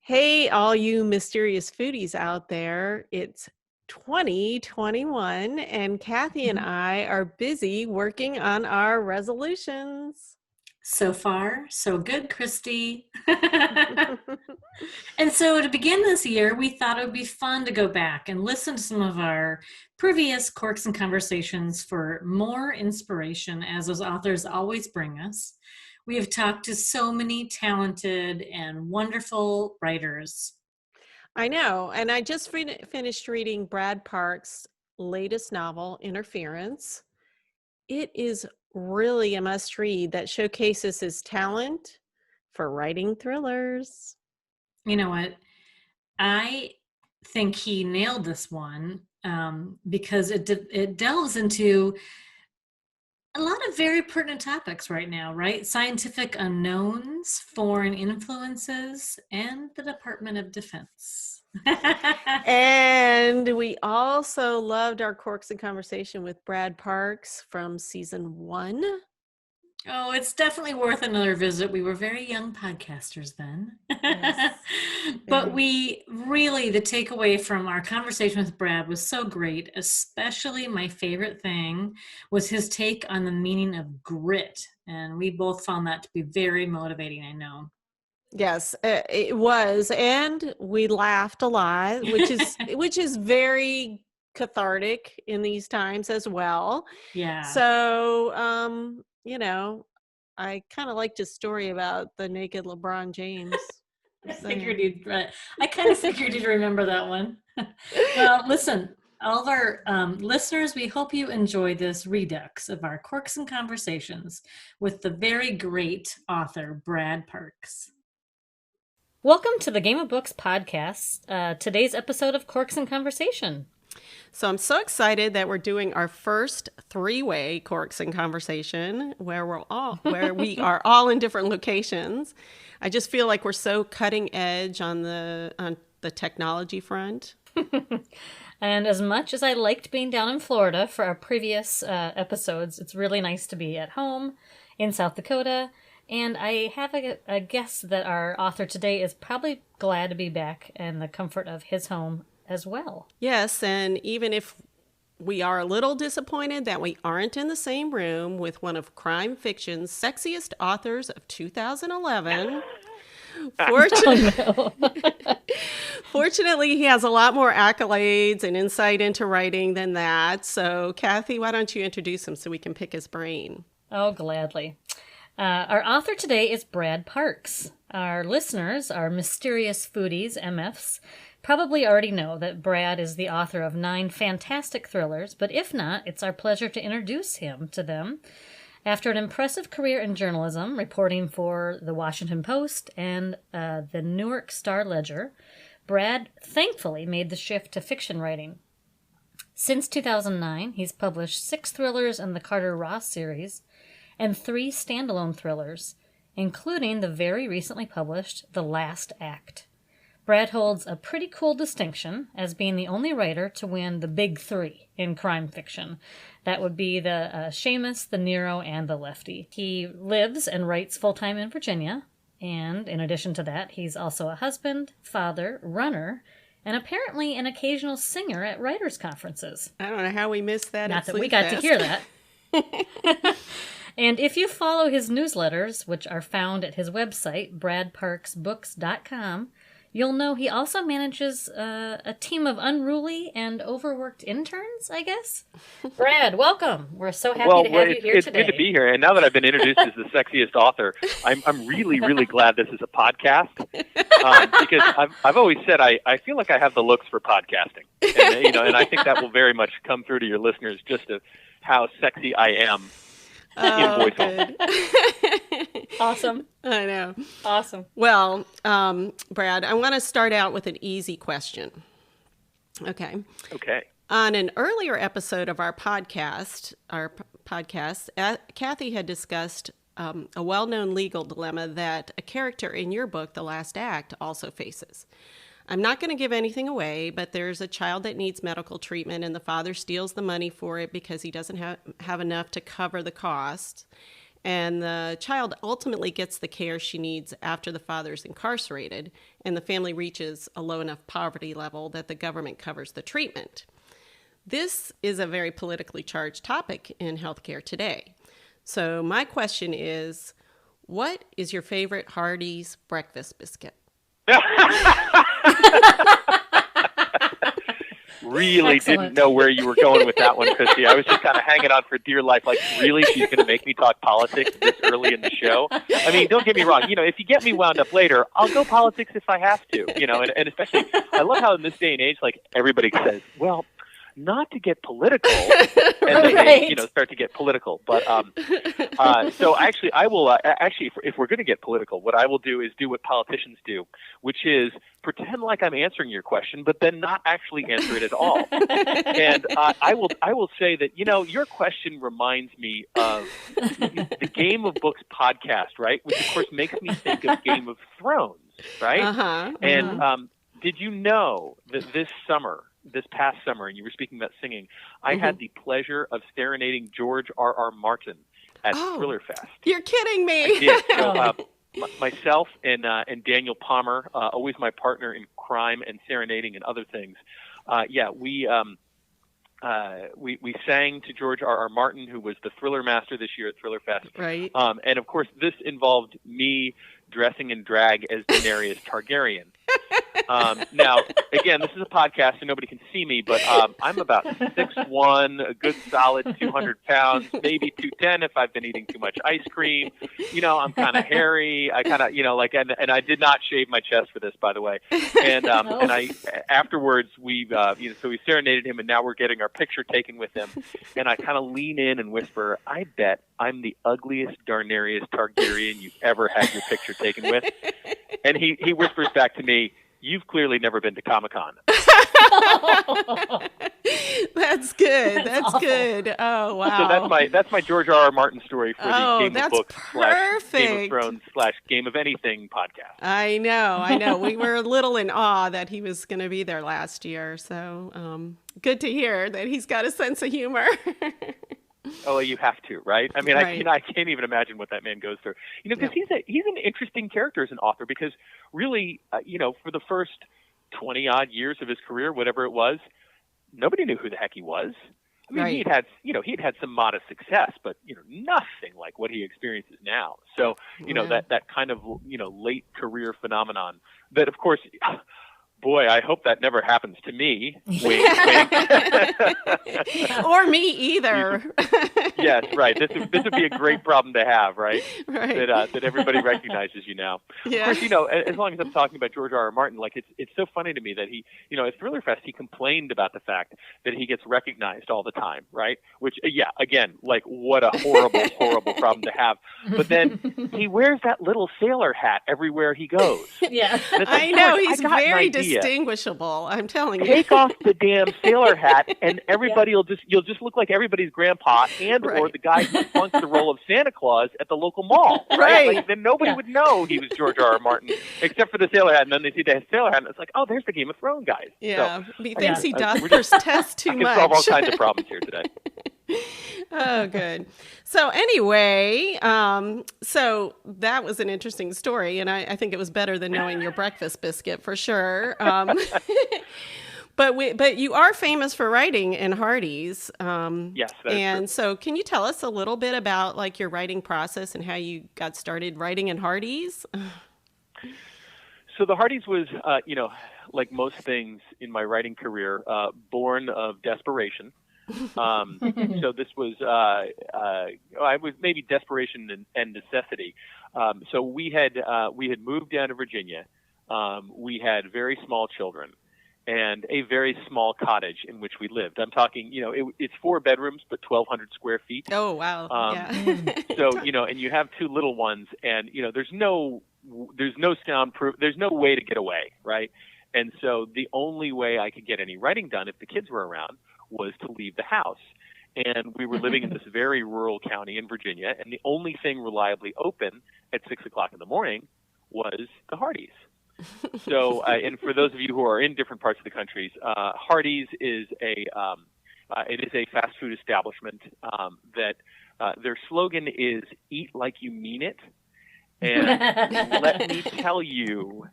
Hey, all you mysterious foodies out there. It's 2021, and Cathi and Mhm. I are busy working on our resolutions. So far, so good, Christy. And so to begin this year, we thought it would be fun to go back and listen to some of our previous Corks and Conversations for more inspiration, as those authors always bring us. We have talked to so many talented and wonderful writers. I know, and I just finished reading Brad Park's latest novel, Interference. It is really a must read that showcases his talent for writing thrillers. You know what? I think he nailed this one because it delves into a lot of very pertinent topics right now, right? Scientific unknowns, foreign influences, and the Department of Defense. And we also loved our Corks and Conversation with Brad Parks from season 1. Oh, it's definitely worth another visit. We were very young podcasters then. Yes, But very. we really, the takeaway from our conversation with Brad was so great. Especially my favorite thing was his take on the meaning of grit. And we both found that to be very motivating, I know. Yes, it was, and we laughed a lot, which is very cathartic in these times as well. Yeah. So, I kind of liked his story about the naked LeBron James. I Just figured saying. you'd, I kind of figured you'd remember that one. Well, listen, all of our listeners, we hope you enjoy this redux of our Corks and Conversations with the very great author, Brad Parks. Welcome to the Game of Books podcast. Today's episode of Corks and Conversation. So I'm so excited that we're doing our first three-way Corks and Conversation where we are all in different locations. I just feel like we're so cutting edge on the technology front. And as much as I liked being down in Florida for our previous episodes, it's really nice to be at home in South Dakota. And I have a guess that our author today is probably glad to be back in the comfort of his home as well. Yes, and even if we are a little disappointed that we aren't in the same room with one of crime fiction's sexiest authors of 2011, Oh, no. fortunately, he has a lot more accolades and insight into writing than that. So, Cathi, why don't you introduce him so we can pick his brain? Oh, gladly. Our author today is Brad Parks. Our listeners, our mysterious foodies, MFs, probably already know that Brad is the author of 9 fantastic thrillers, but if not, it's our pleasure to introduce him to them. After an impressive career in journalism, reporting for the Washington Post and the Newark Star-Ledger, Brad thankfully made the shift to fiction writing. Since 2009, he's published 6 thrillers in the Carter Ross series and 3 standalone thrillers, including the very recently published The Last Act. Brad holds a pretty cool distinction as being the only writer to win the big 3 in crime fiction. That would be the Seamus, the Nero, and the Lefty. He lives and writes full-time in Virginia, and in addition to that, he's also a husband, father, runner, and apparently an occasional singer at writers' conferences. I don't know how we missed that. Not At that we Sleuth got to Fest. hear that. And if you follow his newsletters, which are found at his website, bradparksbooks.com, you'll know he also manages a team of unruly and overworked interns, I guess. Brad, welcome. We're so happy to have you here it's today. good to be here. And now that I've been introduced as the sexiest author, I'm really, really glad this is a podcast because I've always said I feel like I have the looks for podcasting, and I think that will very much come through to your listeners just of how sexy I am. Oh, good. Awesome. I know. Awesome. Well, Brad, I want to start out with an easy question. Okay. Okay. On an earlier episode of our podcast, Cathi had discussed a well-known legal dilemma that a character in your book, The Last Act, also faces. I'm not going to give anything away, but there's a child that needs medical treatment, and the father steals the money for it because he doesn't have enough to cover the cost. And the child ultimately gets the care she needs after the father's incarcerated and the family reaches a low enough poverty level that the government covers the treatment. This is a very politically charged topic in healthcare today. So my question is, what is your favorite Hardee's breakfast biscuit? Really Excellent. didn't know where you were going with that one, Christy. I was just kind of hanging on for dear life. Like, really? She's going to make me talk politics this early in the show? I mean, don't get me wrong. If you get me wound up later, I'll go politics if I have to. And especially, I love how in this day and age, like, everybody says, well, not to get political, and then Right. they, start to get political. But so actually, I will if we're going to get political, what I will do is do what politicians do, which is pretend like I'm answering your question, but then not actually answer it at all. And I will say that your question reminds me of the Game of Books podcast, right? Which of course makes me think of Game of Thrones, right? And did you know that this past summer, and you were speaking about singing, I had the pleasure of serenading George R.R. Martin at Thriller Fest. You're kidding me. I did. So, myself and Daniel Palmer, always my partner in crime and serenading and other things. We sang to George R.R. Martin, who was the Thriller master this year at Thriller Fest. Right. And of course, this involved me dressing in drag as Daenerys Targaryen. Now, again, this is a podcast, so nobody can see me, but I'm about 6'1", a good solid 200 pounds, maybe 210 if I've been eating too much ice cream. I'm kind of hairy. I kind of, and I did not shave my chest for this, by the way. And and I afterwards so we serenaded him, and now we're getting our picture taken with him. And I kind of lean in and whisper, "I bet I'm the ugliest Daenerys Targaryen you've ever had your picture taken with." And he whispers back to me, "You've clearly never been to Comic-Con." That's good. That's awful. Good. Oh, wow. So that's my George R.R. Martin story for the Game of that's Books / Game of perfect. Thrones / Game of Anything podcast. I know. We were a little in awe that he was going to be there last year. So good to hear that he's got a sense of humor. Oh, you have to, right? I mean, Right. I can't even imagine what that man goes through. Because he's an interesting character as an author. Because really, for the first 20-odd years of his career, whatever it was, nobody knew who the heck he was. I mean, Right. he'd had some modest success, but nothing like what he experiences now. So that kind of late career phenomenon that, of course. Boy, I hope that never happens to me. Wink, wink. Or me either. Yes, right. This would be a great problem to have, right? Right. That everybody recognizes you now. Yeah. Of course, as long as I'm talking about George R.R. Martin, like it's so funny to me that he, at Thriller Fest, he complained about the fact that he gets recognized all the time, right? Which, again, like what a horrible, horrible problem to have. But then he wears that little sailor hat everywhere he goes. Yeah. And it's like, I know. George, He's I got an very idea. distinguishable. I'm telling you. Take off the damn sailor hat, and everybody you'll just look like everybody's grandpa, and or Right. the guy who flunked the role of Santa Claus at the local mall, right? Right. Like, then nobody would know he was George R.R. Martin, except for the sailor hat, and then they see the sailor hat, and it's like, oh, there's the Game of Thrones guy. Yeah. So, He thinks he does we're just- test too I can much. solve all kinds of problems here today. Oh, good. So anyway, so that was an interesting story, and I think it was better than knowing your breakfast biscuit for sure. But you are famous for writing in Hardee's. Yes, that is and true. so can you tell us a little bit about like your writing process and how you got started writing in Hardee's? So the Hardee's was, like most things in my writing career, born of desperation. So this was, I was maybe desperation and necessity. So we had moved down to Virginia. We had very small children and a very small cottage in which we lived. I'm talking, it's 4 bedrooms, but 1,200 square feet. Oh, wow. Yeah. So, and you have 2 little ones, and, there's no soundproof, there's no way to get away, right? And so the only way I could get any writing done if the kids were around was to leave the house. And we were living in this very rural county in Virginia, and the only thing reliably open at 6 o'clock in the morning was the Hardee's. So, and for those of you who are in different parts of the country, Hardee's is a fast food establishment that Their slogan is "Eat like you mean it," and let me tell you,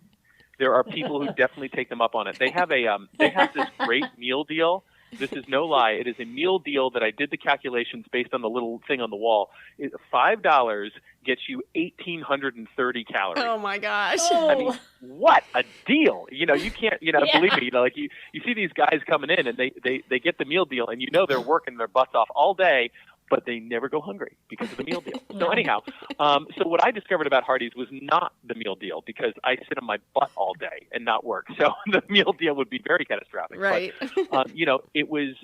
there are people who definitely take them up on it. They have this great meal deal. This is no lie. It is a meal deal that I did the calculations based on the little thing on the wall. $5 gets you 1,830 calories. Oh my gosh! I mean, what a deal! You can't. Believe me. Like you see these guys coming in and they get the meal deal, and they're working their butts off all day, but they never go hungry because of the meal deal. So anyhow, so what I discovered about Hardee's was not the meal deal, because I sit on my butt all day and not work. So the meal deal would be very catastrophic. Right. But, it was,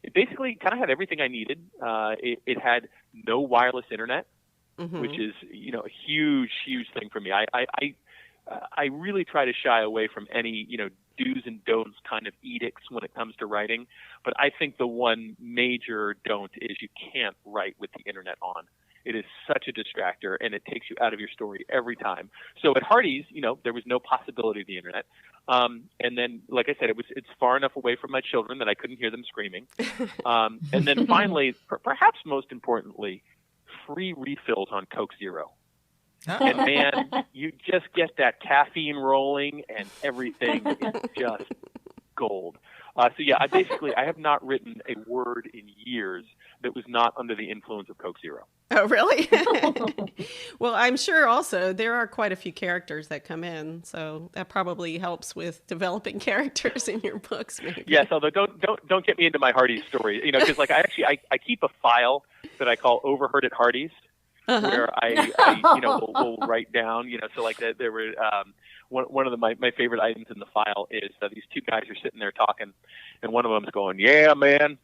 it basically kind of had everything I needed. It had no wireless internet, which is, a huge, huge thing for me. I really try to shy away from any, do's and don'ts kind of edicts when it comes to writing. But I think the one major don't is you can't write with the internet on. It is such a distractor, and it takes you out of your story every time. So at Hardee's, there was no possibility of the internet. And then, like I said, it's far enough away from my children that I couldn't hear them screaming. And then finally, perhaps most importantly, free refills on Coke Zero. And man, you just get that caffeine rolling, and everything is just gold. So yeah, I have not written a word in years that was not under the influence of Coke Zero. Oh, really? Well, I'm sure also there are quite a few characters that come in, so that probably helps with developing characters in your books. Maybe. Yes, although don't get me into my Hardee's story, because I keep a file that I call Overheard at Hardee's. Where I will write down, so like there were one of my favorite items in the file is these two guys are sitting there talking, and one of them's going, "Yeah, man,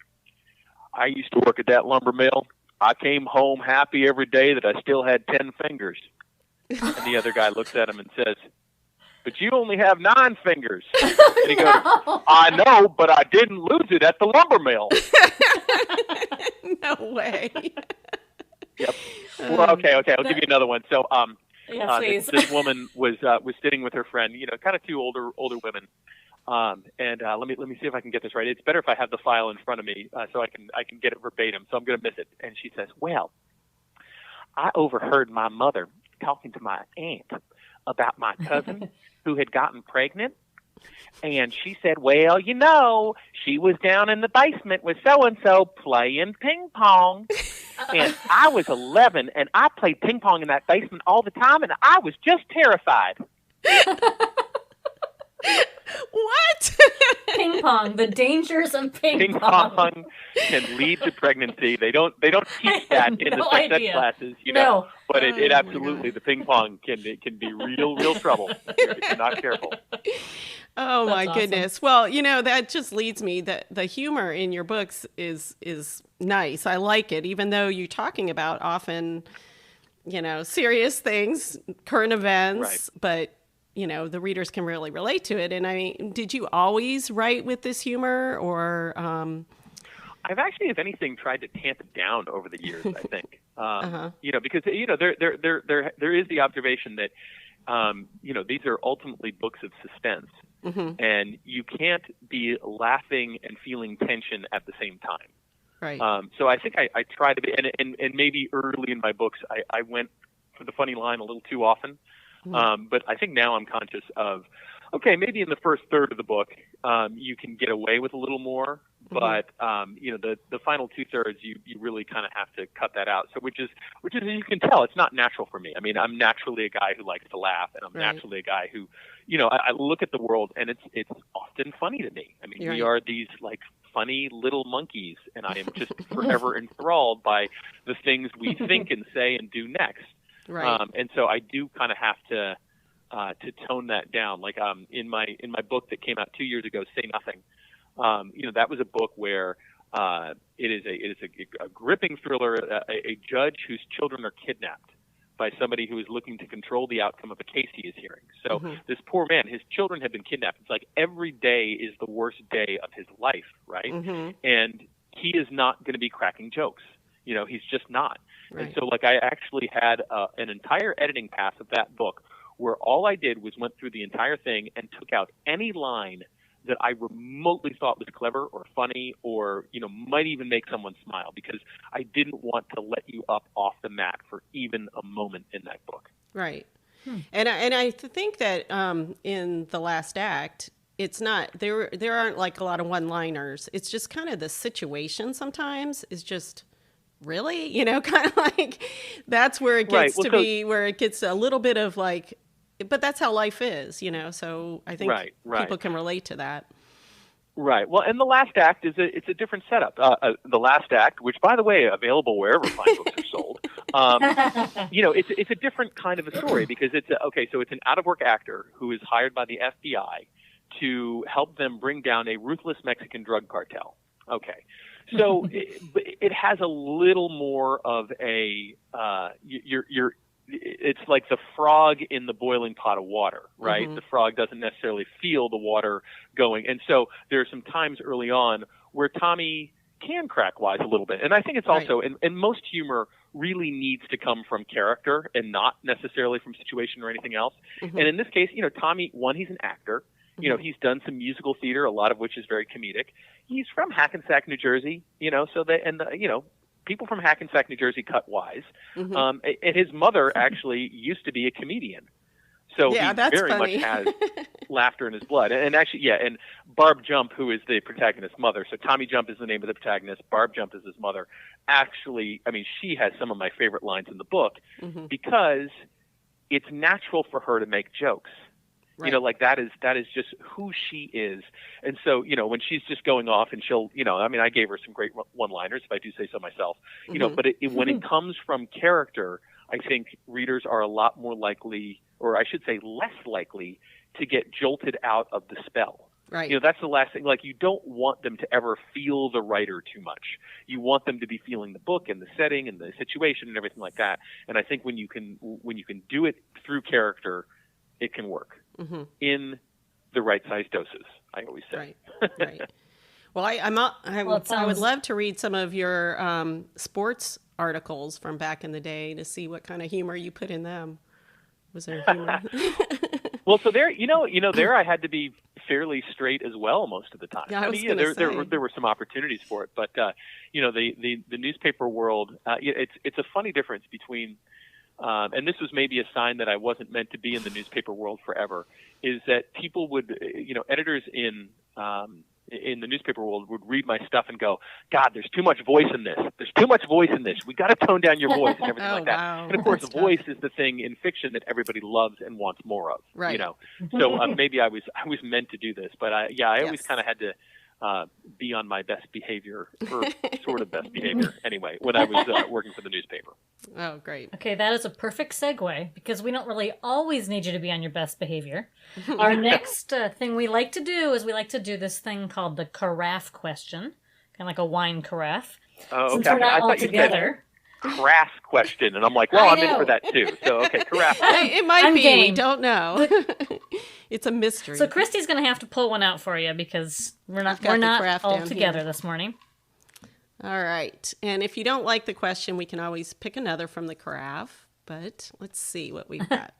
I used to work at that lumber mill. I came home happy every day that I still had 10 fingers." And the other guy looks at him and says, "But you only have 9 fingers." And he goes, "I know, but I didn't lose it at the lumber mill." No way. Yep. Well, okay. I'll give you another one. So, this woman was sitting with her friend, kind of two older women. And let me see if I can get this right. It's better if I have the file in front of me, so I can get it verbatim. So I'm going to miss it. And she says, "Well, I overheard my mother talking to my aunt about my cousin who had gotten pregnant. And she said, well, she was down in the basement with so-and-so playing ping pong. And I was 11, and I played ping pong in that basement all the time, and I was just terrified." What? Ping pong, the dangers of ping pong. Ping pong can lead to pregnancy. They don't teach that in the sex ed classes, but it absolutely, the ping pong can be real trouble if you're not careful. Oh, That's my goodness. Well, that just leads me that the humor in your books is nice. I like it, even though you're talking about often, serious things, current events, right. But the readers can really relate to it. And I mean, did you always write with this humor, or? I've actually, if anything, tried to tamp it down over the years. I think, because there is the observation that these are ultimately books of suspense, and you can't be laughing and feeling tension at the same time. Right. So I think I try to be, and maybe early in my books, I went for the funny line a little too often. But I think now I'm conscious of, okay, maybe in the first third of the book, you can get away with a little more, but the final 2/3, you really kind of have to cut that out. So which is, as you can tell, it's not natural for me. I mean, I'm naturally a guy who likes to laugh, and I'm naturally a guy who, I look at the world, and it's often funny to me. I mean, we are these like funny little monkeys, and I am just forever enthralled by the things we think and say and do next. Right. And so I do kind of have to tone that down. Like in my book that came out 2 years ago, Say Nothing. That was a book where it is a gripping thriller. A judge whose children are kidnapped by somebody who is looking to control the outcome of a case he is hearing. So this poor man, his children have been kidnapped. It's like every day is the worst day of his life, right? And he is not going to be cracking jokes. He's just not. Right. And so, like, I actually had an entire editing pass of that book where all I did was went through the entire thing and took out any line that I remotely thought was clever or funny or, might even make someone smile, because I didn't want to let you up off the mat for even a moment in that book. Right. And I think that in the last act, it's not, there aren't like a lot of one-liners. It's just kind of the situation sometimes is just really, kind of like that's where it gets be where it gets a little bit of like, but that's how life is, so I think people can relate to that. Right. Well, and the last act it's a different setup. The last act, which, by the way, available wherever fine books are sold. It's a different kind of a story, because so it's an out-of-work actor who is hired by the FBI to help them bring down a ruthless Mexican drug cartel. Okay. So it has a little more of a it's like the frog in the boiling pot of water, right? Mm-hmm. The frog doesn't necessarily feel the water going. And so there are some times early on where Tommy can crack wise a little bit. And I think it's also, and most humor really needs to come from character and not necessarily from situation or anything else. Mm-hmm. And in this case, Tommy, one, he's an actor. He's done some musical theater, a lot of which is very comedic. He's from Hackensack, New Jersey, people from Hackensack, New Jersey cut wise. Mm-hmm. And his mother actually used to be a comedian. So he very much has laughter in his blood. And actually, and Barb Jump, who is the protagonist's mother. So Tommy Jump is the name of the protagonist. Barb Jump is his mother. Actually, she has some of my favorite lines in the book because it's natural for her to make jokes. Right. That is just who she is. And so, when she's just going off and she'll, I gave her some great one-liners, if I do say so myself, but when it comes from character, I think readers are a lot more likely, or I should say less likely, to get jolted out of the spell. Right. That's the last thing. Like, you don't want them to ever feel the writer too much. You want them to be feeling the book and the setting and the situation and everything like that. And I think when you can do it through character, it can work. Mm-hmm. In the right size doses, I always say. Right. Well, I would love to read some of your sports articles from back in the day to see what kind of humor you put in them. Was there humor? Well, so there, there I had to be fairly straight as well most of the time. Yeah, there were some opportunities for it, but the newspaper world, it's a funny difference between. And this was maybe a sign that I wasn't meant to be in the newspaper world forever, is that people would, editors in the newspaper world would read my stuff and go, God, there's too much voice in this. There's too much voice in this. We got to tone down your voice and everything like that. Wow. And of course, the voice is the thing in fiction that everybody loves and wants more of. Right. So maybe I was meant to do this, but I always kind of had to be on my best behavior, or sort of best behavior anyway, when I was working for the newspaper. Oh, great. Okay, that is a perfect segue, because we don't really always need you to be on your best behavior. Our next thing we like to do is we like to do this thing called the carafe question, kind of like a wine carafe. Oh, okay. Since we're not all together. Crass question, and I'm like, well, I'm in for that too. So, okay, carafe. It might be. Game. We don't know. It's a mystery. So Christy's going to have to pull one out for you, because we're not all together this morning. All right. And if you don't like the question, we can always pick another from the carafe. But let's see what we've got.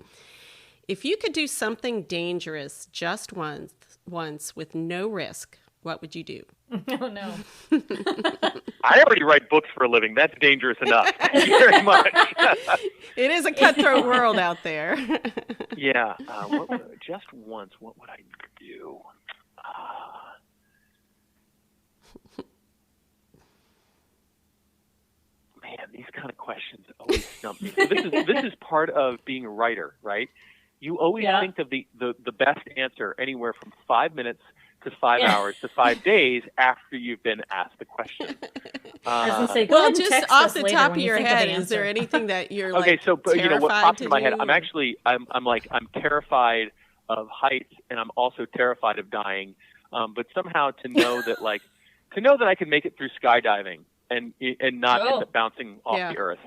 If you could do something dangerous just once with no risk, what would you do? Oh, no. I already write books for a living. That's dangerous enough. Thank you very much. It is a cutthroat world out there. Yeah. Just once, what would I do? Man, these kind of questions always stump me. So this is part of being a writer, right? You always think of the best answer anywhere from 5 minutes to 5 hours to 5 days after you've been asked the question. I was gonna say, well, just off the top of your head, is there anything that you're okay? Like, so what pops into my head? Do? I'm terrified of heights, and I'm also terrified of dying. But somehow to know that I can make it through skydiving and not end up bouncing off the earth.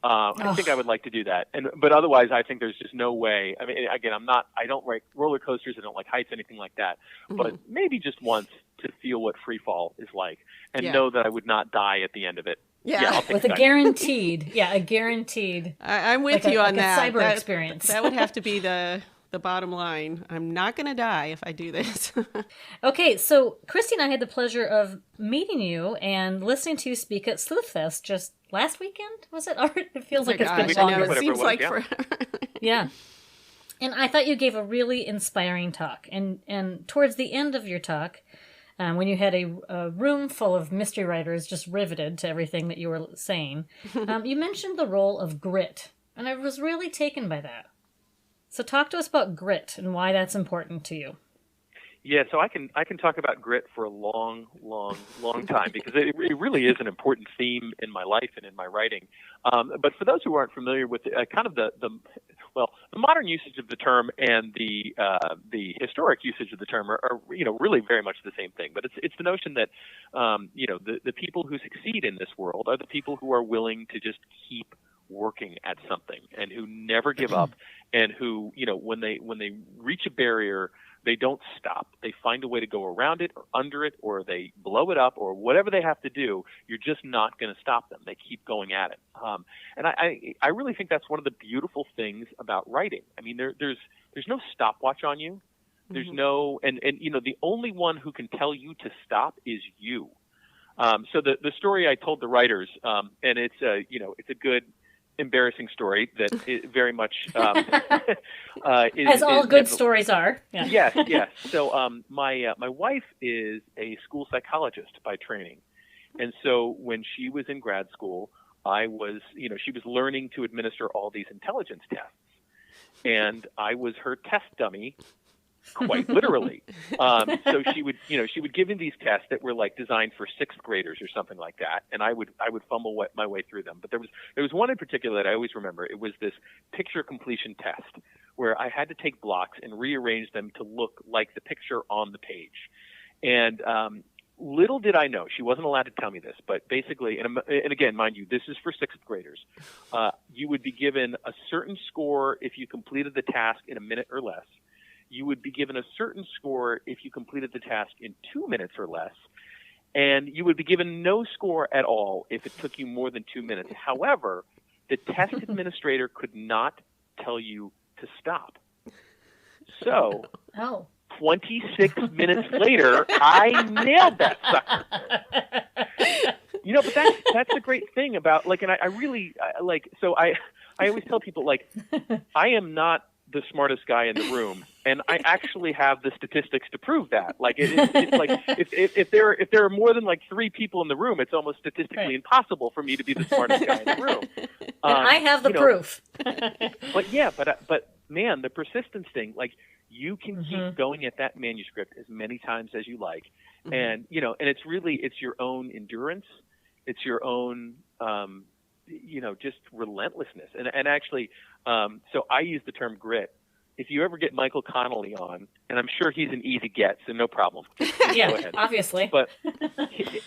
I think I would like to do that, but otherwise, I think there's just no way. I mean, again, I don't like roller coasters. I don't like heights, anything like that. Mm-hmm. But maybe just once to feel what free fall is like, and know that I would not die at the end of it. Yeah, with a guaranteed. I'm with you on that. Cyber experience. That would have to be the the bottom line. I'm not going to die if I do this. Okay, so Christy and I had the pleasure of meeting you and listening to you speak at Sleuthfest just last weekend, was it? Or it feels like it's been Gosh, I know, longer. it seems like yeah. forever. Yeah. And I thought you gave a really inspiring talk. And towards the end of your talk, when you had a room full of mystery writers just riveted to everything that you were saying, you mentioned the role of grit. And I was really taken by that. So talk to us about grit and why that's important to you. Yeah, so I can talk about grit for a long time because it really is an important theme in my life and in my writing. But for those who aren't familiar with kind of the modern usage of the term and the historic usage of the term are really very much the same thing. But it's the notion that the people who succeed in this world are the people who are willing to just keep working at something and who never give up, and who when they reach a barrier, they don't stop. They find a way to go around it or under it, or they blow it up, or whatever they have to do. You're just not going to stop them. They keep going at it. And I really think that's one of the beautiful things about writing. I mean, there's no stopwatch on you. There's no, and the only one who can tell you to stop is you. So the story I told the writers, and it's a good, embarrassing story that it very much as all good stories are. Yeah. Yes. So my wife is a school psychologist by training, and so when she was in grad school, she was learning to administer all these intelligence tests, and I was her test dummy. Quite literally. So she would give me these tests that were like designed for sixth graders or something like that, and I would fumble my way through them. But there was one in particular that I always remember. It was this picture completion test where I had to take blocks and rearrange them to look like the picture on the page. And little did I know, she wasn't allowed to tell me this, but basically, and again, mind you, this is for sixth graders. You would be given a certain score if you completed the task in a minute or less. You would be given a certain score if you completed the task in 2 minutes or less, and you would be given no score at all if it took you more than 2 minutes. However, the test administrator could not tell you to stop. So, 26 minutes later, I nailed that sucker. But that's the great thing about, and I really so I always tell people, I am not the smartest guy in the room, and I actually have the statistics to prove that. It's like if there are more than three people in the room, it's almost statistically impossible for me to be the smartest guy in the room. And I have the proof. But man, the persistence thing, you can keep going at that manuscript as many times as you like, and and it's your own endurance, it's your own just relentlessness. And actually, so I use the term grit. If you ever get Michael Connolly on, and I'm sure he's an easy get, so no problem. Yeah, obviously. But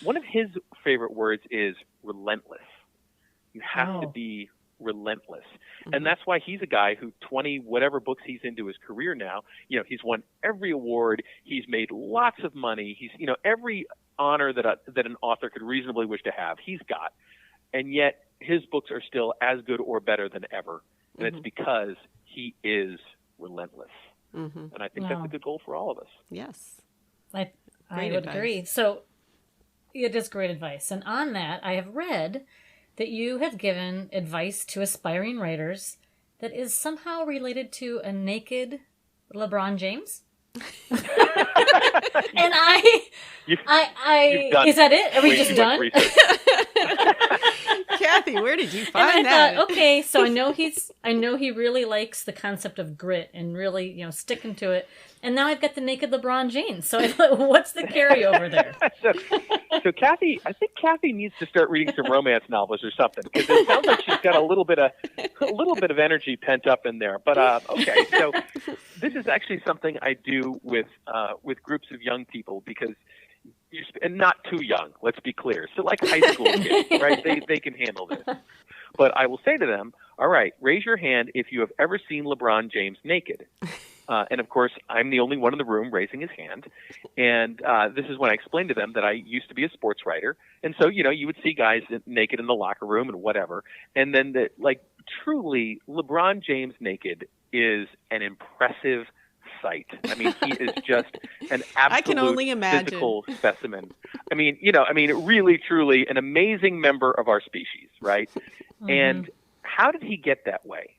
one of his favorite words is relentless. You have to be relentless. And that's why he's a guy who 20 whatever books he's into his career now, he's won every award, he's made lots of money, he's every honor that an author could reasonably wish to have, he's got. And yet his books are still as good or better than ever. And it's because he is relentless. And I think that's a good goal for all of us. Yes. I would agree. So it is great advice. And on that, I have read that you have given advice to aspiring writers that is somehow related to a naked LeBron James. And is that it? Are we just done? Cathi, where did you find that? I thought, okay, so I know he really likes the concept of grit and really, sticking to it. And now I've got the naked LeBron James. So I thought, what's the carryover there? So Cathi, I think Cathi needs to start reading some romance novels or something, because it sounds like she's got a little bit of energy pent up in there. But okay, so this is actually something I do with groups of young people, because and not too young, let's be clear. So like high school kids, right? They can handle this. But I will say to them, all right, raise your hand if you have ever seen LeBron James naked. And of course, I'm the only one in the room raising his hand. And this is when I explained to them that I used to be a sports writer. And so, you would see guys naked in the locker room and whatever. And then truly LeBron James naked is an impressive sight. I mean, he is just an absolute I can only imagine. physical specimen. I mean, really, truly an amazing member of our species, right? And how did he get that way?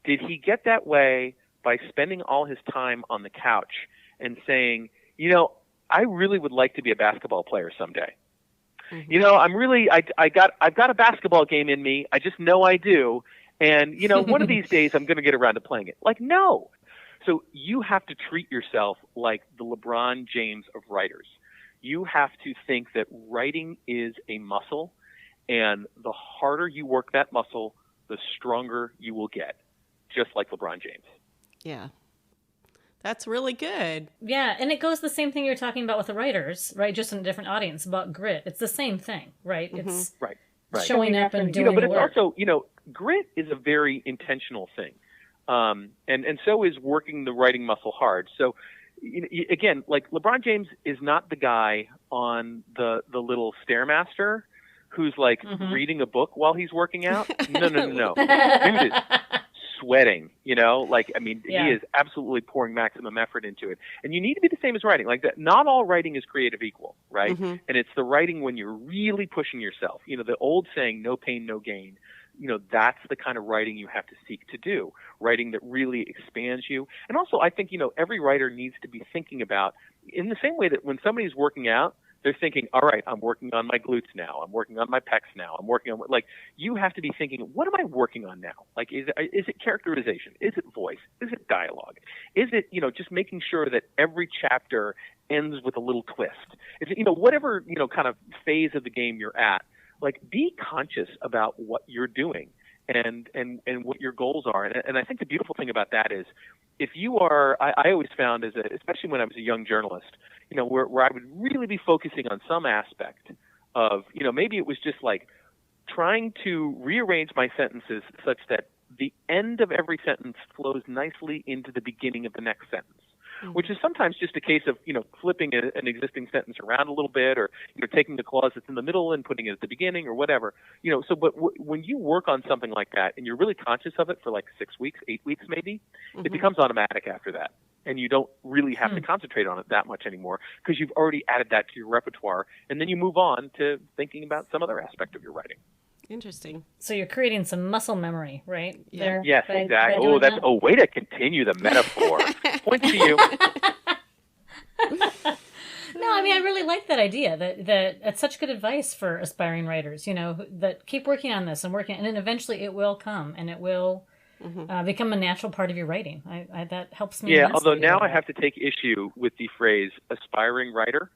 Did he get that way by spending all his time on the couch and saying, I really would like to be a basketball player someday. I've got a basketball game in me. I just know I do. And, one of these days I'm going to get around to playing it. Like, no. So you have to treat yourself like the LeBron James of writers. You have to think that writing is a muscle, and the harder you work that muscle, the stronger you will get, just like LeBron James. Yeah. That's really good. Yeah, and it goes the same thing you're talking about with the writers, right? Just in a different audience, about grit. It's the same thing, right? It's right. showing up and doing but the work. It's also, grit is a very intentional thing. And so is working the writing muscle hard. So, again, like LeBron James is not the guy on the little Stairmaster who's like reading a book while he's working out. No. Dude is sweating, he is absolutely pouring maximum effort into it. And you need to be the same as writing. Like that, not all writing is creative equal, right? And it's the writing when you're really pushing yourself. The old saying, no pain, no gain. That's the kind of writing you have to seek to do, writing that really expands you. And also, I think, every writer needs to be thinking about, in the same way that when somebody's working out, they're thinking, all right, I'm working on my glutes now. I'm working on my pecs now. I'm working on, you have to be thinking, what am I working on now? Like, is it characterization? Is it voice? Is it dialogue? Is it, just making sure that every chapter ends with a little twist? Is it, whatever, kind of phase of the game you're at, be conscious about what you're doing and what your goals are. And I think the beautiful thing about that is, if you are, I always found, especially when I was a young journalist, where I would really be focusing on some aspect of, maybe it was just like trying to rearrange my sentences such that the end of every sentence flows nicely into the beginning of the next sentence, which is sometimes just a case of, flipping an existing sentence around a little bit, or, taking the clause that's in the middle and putting it at the beginning or whatever, but when you work on something like that and you're really conscious of it for like 6 weeks, 8 weeks, maybe, it becomes automatic after that. And you don't really have to concentrate on it that much anymore because you've already added that to your repertoire. And then you move on to thinking about some other aspect of your writing. Interesting. So you're creating some muscle memory, right? Yeah. Yes, exactly. That's a way to continue the metaphor. Point to you. No, I mean, I really like that idea. That it's such good advice for aspiring writers. That keep working on this and working, and then eventually it will come, and it will become a natural part of your writing. I that helps me. Yeah, although now I have to take issue with the phrase "aspiring writer."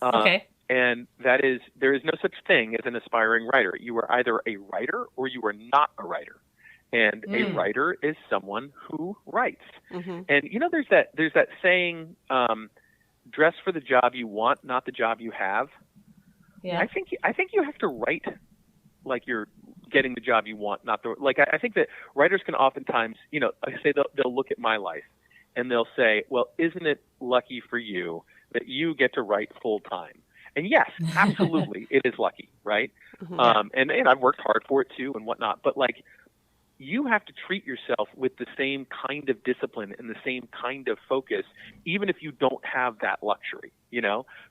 Okay. And that is, there is no such thing as an aspiring writer. You are either a writer or you are not a writer. And a writer is someone who writes. And there's that saying, dress for the job you want, not the job you have. Yeah. I think you have to write like you're getting the job you want, not the I think that writers can oftentimes, I say they'll look at my life and they'll say, well, isn't it lucky for you that you get to write full time? And yes, absolutely, it is lucky, right? And I've worked hard for it too and whatnot. But you have to treat yourself with the same kind of discipline and the same kind of focus, even if you don't have that luxury,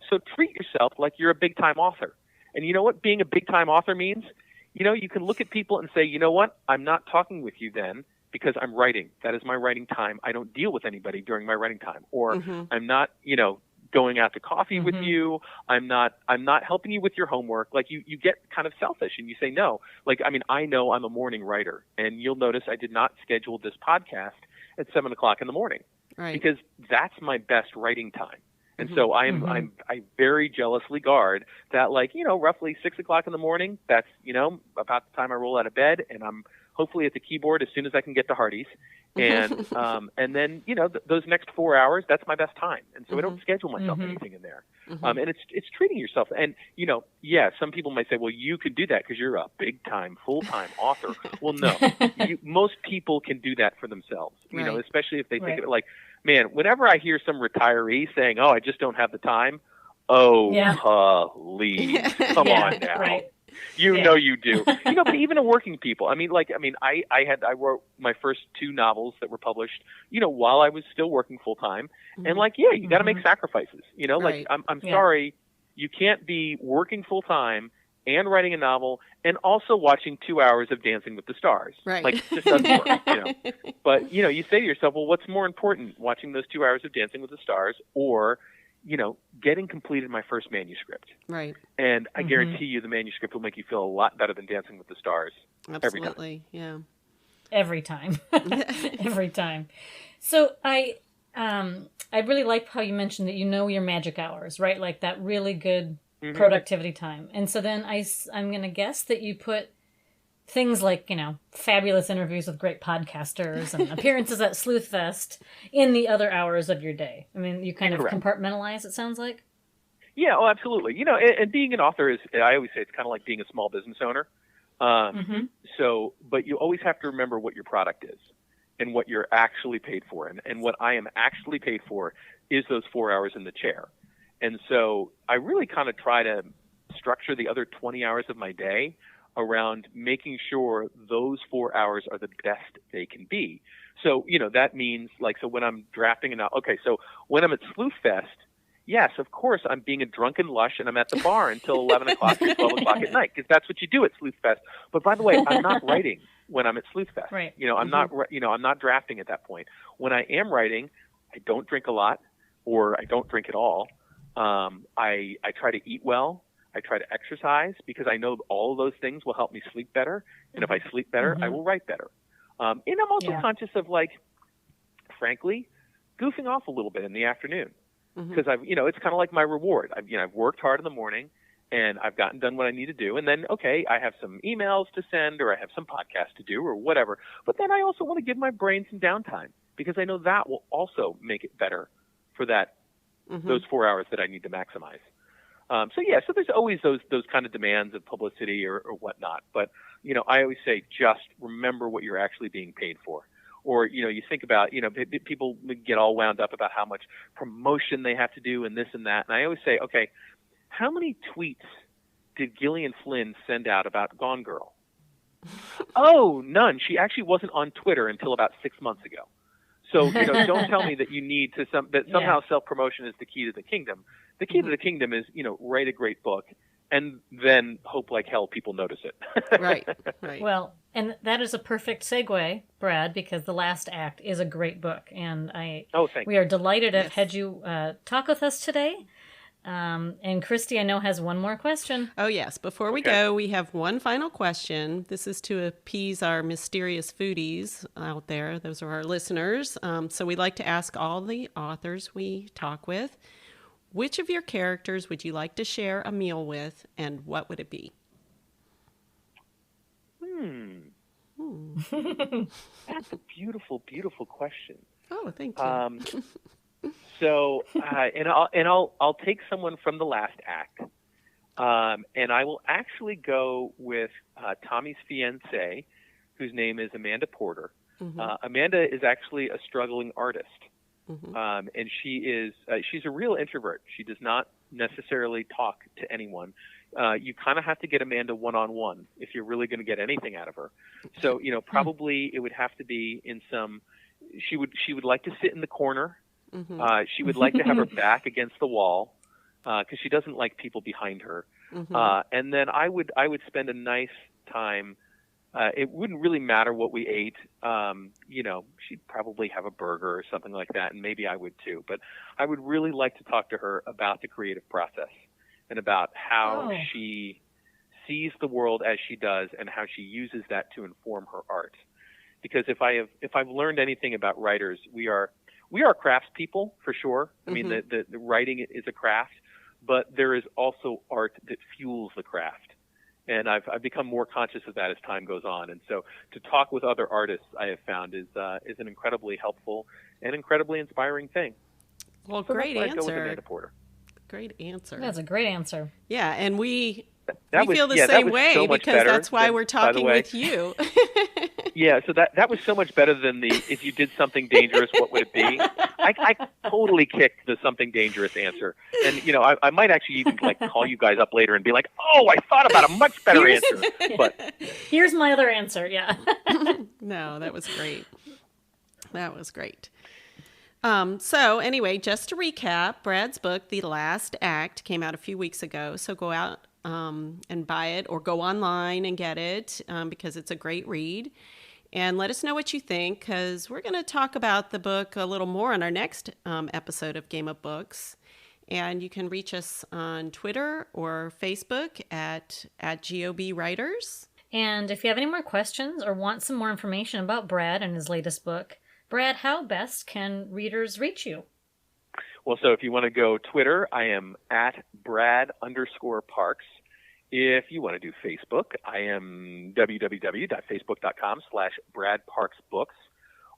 So treat yourself like you're a big-time author. And you know what being a big-time author means? You can look at people and say, you know what, I'm not talking with you then because I'm writing. That is my writing time. I don't deal with anybody during my writing time. Or I'm not, going out to coffee with you. I'm not helping you with your homework. You get kind of selfish and you say no. I know I'm a morning writer, and you'll notice I did not schedule this podcast at 7:00 in the morning, right? Because that's my best writing time. And so I very jealously guard that, roughly 6:00 in the morning. That's about the time I roll out of bed, and I'm hopefully at the keyboard as soon as I can get to Hardee's. And then those next 4 hours, that's my best time. And so I don't schedule myself anything in there. And it's treating yourself. And some people might say, well, you can do that because you're a big time, full time author. Well, no, most people can do that for themselves. Especially if they think of it like, man, whenever I hear some retiree saying, oh, I just don't have the time. Oh, please, come on now. Right. You know you do. But even a working people. I wrote my first 2 novels that were published, while I was still working full time. And you got to make sacrifices. Right. I'm sorry, you can't be working full time and writing a novel and also watching 2 hours of Dancing with the Stars. Right. It just doesn't work. But you say to yourself, well, what's more important, watching those 2 hours of Dancing with the Stars or getting completed my first manuscript. Right. And I guarantee you the manuscript will make you feel a lot better than Dancing with the Stars. Absolutely. Yeah. Every time. Every time. So I really like how you mentioned that your magic hours, right? Like that really good productivity time. And so then I'm going to guess that you put things like, fabulous interviews with great podcasters and appearances at Sleuth Fest in the other hours of your day. I mean, you kind of compartmentalize, it sounds like. Yeah, absolutely. And being an author I always say it's kind of like being a small business owner. So, but you always have to remember what your product is and what you're actually paid for. And what I am actually paid for is those 4 hours in the chair. And so I really kind of try to structure the other 20 hours of my day around making sure those 4 hours are the best they can be. So, that means so when I'm drafting so when I'm at Sleuth Fest, yes, of course, I'm being a drunken lush and I'm at the bar until 11 o'clock or 12 o'clock at night because that's what you do at Sleuth Fest. But by the way, I'm not writing when I'm at Sleuth Fest. Right. I'm not drafting at that point. When I am writing, I don't drink a lot or I don't drink at all. I try to eat well. I try to exercise because I know all of those things will help me sleep better. And if I sleep better, I will write better. And I'm also conscious of frankly, goofing off a little bit in the afternoon because it's kind of like my reward. I've worked hard in the morning and I've gotten done what I need to do. And then, I have some emails to send or I have some podcasts to do or whatever. But then I also want to give my brain some downtime because I know that will also make it better for those 4 hours that I need to maximize. So there's always those kind of demands of publicity or whatnot. But, I always say just remember what you're actually being paid for. Or, you think about, people get all wound up about how much promotion they have to do and this and that. And I always say, okay, how many tweets did Gillian Flynn send out about Gone Girl? Oh, none. She actually wasn't on Twitter until about 6 months ago. So, don't tell me that you need to somehow self-promotion is the key to the kingdom. The key to the kingdom is, write a great book and then hope like hell people notice it. Right. Well, and that is a perfect segue, Brad, because The Last Act is a great book. And we are delighted to have had you talk with us today. And Christy, I know, has one more question. Oh, yes. Before we go, we have one final question. This is to appease our mysterious foodies out there. Those are our listeners. So we like to ask all the authors we talk with, which of your characters would you like to share a meal with, and what would it be? That's a beautiful, beautiful question. Oh, thank you. So, I'll take someone from The Last Act, and I will actually go with Tommy's fiancée, whose name is Amanda Porter. Amanda is actually a struggling artist, and she's a real introvert. She does not necessarily talk to anyone. You kind of have to get Amanda one-on-one if you're really going to get anything out of her. So, probably it would have to be in some. She would like to sit in the corner. She would like to have her back against the wall because she doesn't like people behind her. And then I would spend a nice time. It wouldn't really matter what we ate. She'd probably have a burger or something like that, and maybe I would too. But I would really like to talk to her about the creative process and about how she sees the world as she does and how she uses that to inform her art. Because if I've learned anything about writers, we are craftspeople for sure. I mean, the writing is a craft, but there is also art that fuels the craft. And I've become more conscious of that as time goes on. And so to talk with other artists, I have found is an incredibly helpful and incredibly inspiring thing. Well, so great answer. Go with answer. Amanda Porter. Great answer. That's a great answer. Yeah, and we feel the same way so because that's why we're talking with you. Yeah, so that was so much better than the if you did something dangerous, what would it be? I totally kicked the something dangerous answer. And, I might actually even call you guys up later and be like, oh, I thought about a much better answer. But here's my other answer, yeah. No, that was great. That was great. So anyway, just to recap, Brad's book, The Last Act, came out a few weeks ago. So go out and buy it or go online and get it because it's a great read. And let us know what you think, because we're going to talk about the book a little more on our next episode of Game of Books. And you can reach us on Twitter or Facebook at GOB Writers. And if you have any more questions or want some more information about Brad and his latest book, Brad, how best can readers reach you? Well, so if you want to go Twitter, I am at Brad_Parks. If you want to do Facebook, I am www.facebook.com/BradParksBooks.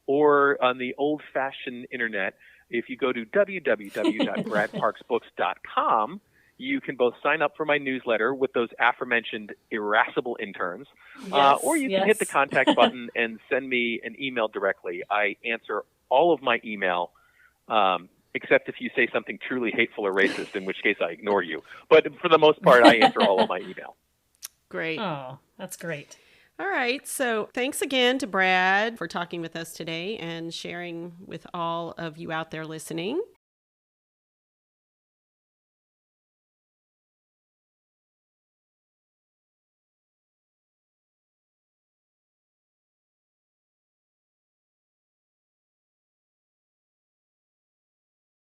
Or on the old-fashioned internet, if you go to www.bradparksbooks.com, you can both sign up for my newsletter with those aforementioned irascible interns, or you can hit the contact button and send me an email directly. I answer all of my email, except if you say something truly hateful or racist, in which case I ignore you. But for the most part, I answer all of my email. Great. Oh, that's great. All right. So thanks again to Brad for talking with us today and sharing with all of you out there listening.